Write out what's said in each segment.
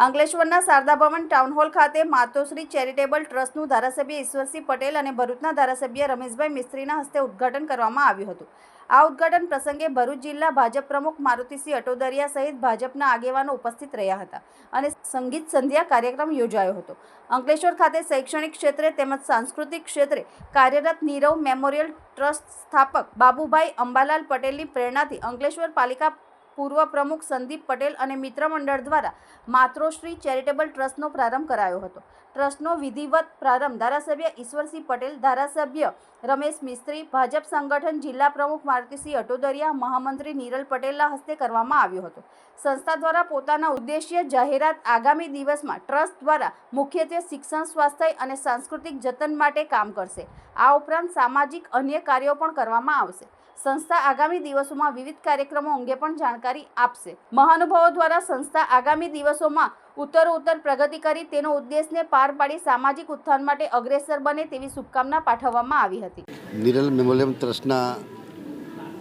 અંકલેશ્વરના શારદા ભવન town hall ખાતે Matoshree charitable ટ્રસ્ટનું ધારાસભ્ય ઈશ્વરસિંહ પટેલ અને ભરૂચના ધારાસભ્ય રમેશભાઈ મિસ્ત્રીના હસ્તે ઉદ્ઘાટન કરવામાં આવ્યું હતું। આ ઉદ્ઘાટન પ્રસંગે ભરૂચ જિલ્લા ભાજપ પ્રમુખ મારુતિસિંહ અટોદરિયા સહિત ભાજપના આગેવાનો ઉપસ્થિત રહ્યા હતા અને સંગીત સંધ્યા કાર્યક્રમ યોજાયો હતો। અંકલેશ્વર ખાતે શૈક્ષણિક ક્ષેત્રે તેમજ સાંસ્કૃતિક ક્ષેત્રે કાર્યરત નીરવ મેમોરિયલ ટ્રસ્ટ સ્થાપક બાબુભાઈ અંબાલાલ પટેલની પ્રેરણાથી અંકલેશ્વર પાલિકા પૂર્વ પ્રમુખ સંદીપ પટેલ અને મિત્ર મંડળ દ્વારા માતૃશ્રી ચેરિટેબલ ટ્રસ્ટનો પ્રારંભ કરાયો હતો। ટ્રસ્ટનો વિધિવત પ્રારંભ ધારાસભ્ય ઈશ્વરસિંહ પટેલ, ધારાસભ્ય રમેશ મિસ્ત્રી, ભાજપ સંગઠન જિલ્લા પ્રમુખ મારુતિસિંહ અટોદરિયા, મહામંત્રી નીરલ પટેલના હસ્તે કરવામાં આવ્યો હતો। સંસ્થા દ્વારા પોતાના ઉદ્દેશ્ય જાહેરાત આગામી દિવસમાં ટ્રસ્ટ દ્વારા મુખ્યત્વે શિક્ષણ, સ્વાસ્થ્ય અને સાંસ્કૃતિક જતન માટે કામ કરશે। આ ઉપરાંત સામાજિક અન્ય કાર્યો પણ કરવામાં આવશે। સંસ્થા આગામી દિવસોમાં વિવિધ કાર્યક્રમો અંગે પણ જાણકારી આપશે। મહાનુભાવો દ્વારા સંસ્થા આગામી દિવસોમાં ઉત્તરોત્તર પ્રગતિ કરી તેનો ઉદ્દેશને પાર પાડી સામાજિક ઉત્થાન માટે અગ્રેસર બને તેવી શુભકામના પાઠવવામાં આવી હતી। નીરલ મેમોરિયલ ટ્રસ્ટના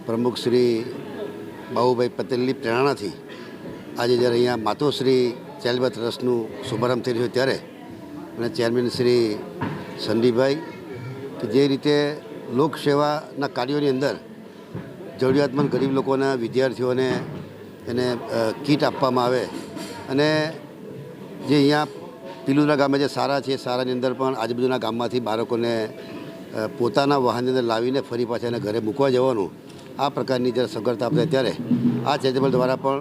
પ્રમુખ શ્રી બાબુભાઈ પટેલની પ્રેરણાથી આજે જ્યારે અહીંયા માતોશ્રી ચેરિટેબલ ટ્રસ્ટનું શુભારંભ થઈ રહ્યો ત્યારે અને ચેરમેન શ્રી સંદીપભાઈ કે જે રીતે લોકસેવાના કાર્યોની અંદર જરૂરિયાતમંદ ગરીબ લોકોના વિદ્યાર્થીઓને એને કીટ આપવામાં આવે અને જે અહીંયા પિલુરા ગામે જે શાળા છે શાળાની અંદર પણ આજુબાજુના ગામમાંથી બાળકોને પોતાના વાહનની અંદર લાવીને ફરી પાછા એને ઘરે મૂકવા જવાનું આ પ્રકારની જ્યારે સગવડતા આપે ત્યારે આ ચેરિટેબલ દ્વારા પણ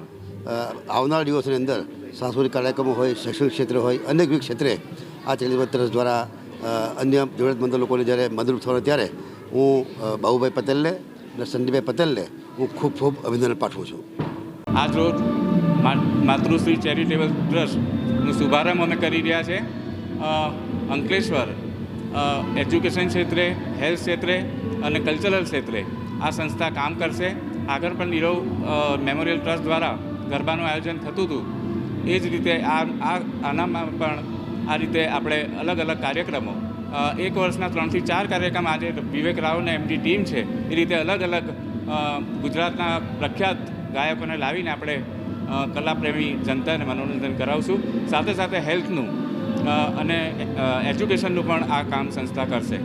આવનારા દિવસોની અંદર સાંસ્કૃતિક કાર્યક્રમો હોય, શૈક્ષણિક ક્ષેત્ર હોય, અનેકવિધ ક્ષેત્રે આ ચેરિટેબલ ટ્રસ્ટ દ્વારા અન્ય જરૂરિયાતમંદ લોકોને જ્યારે મદદરૂપ થવાનું ત્યારે હું બાબુભાઈ પટેલને અને સંદીપભાઈ પટેલને હું ખૂબ ખૂબ અભિનંદન પાઠવું છું। આજ રોજ માતૃશ્રી ચેરિટેબલ ટ્રસ્ટનો શુભારંભ અમે કરી રહ્યા છે। અંકલેશ્વર એજ્યુકેશન ક્ષેત્રે, હેલ્થ ક્ષેત્રે અને કલ્ચરલ ક્ષેત્રે આ સંસ્થા કામ કરશે। આગળ પણ નીરવ મેમોરિયલ ટ્રસ્ટ દ્વારા ગરબાનું આયોજન થતું હતું એ જ રીતે આનામાં પણ આ રીતે આપણે અલગ અલગ કાર્યક્રમો એક વર્ષના 3 થી 4 કાર્યક્રમ આજે વિવેક રાવને એમની ટીમ છે એ રીતે અલગ અલગ ગુજરાતના પ્રખ્યાત ગાયકોને લાવીને આપણે કલાપ્રેમી જનતાને મનોરંજન કરાવશું। સાથે સાથે હેલ્થનું અને એજ્યુકેશનનું પણ આ કામ સંસ્થા કરશે।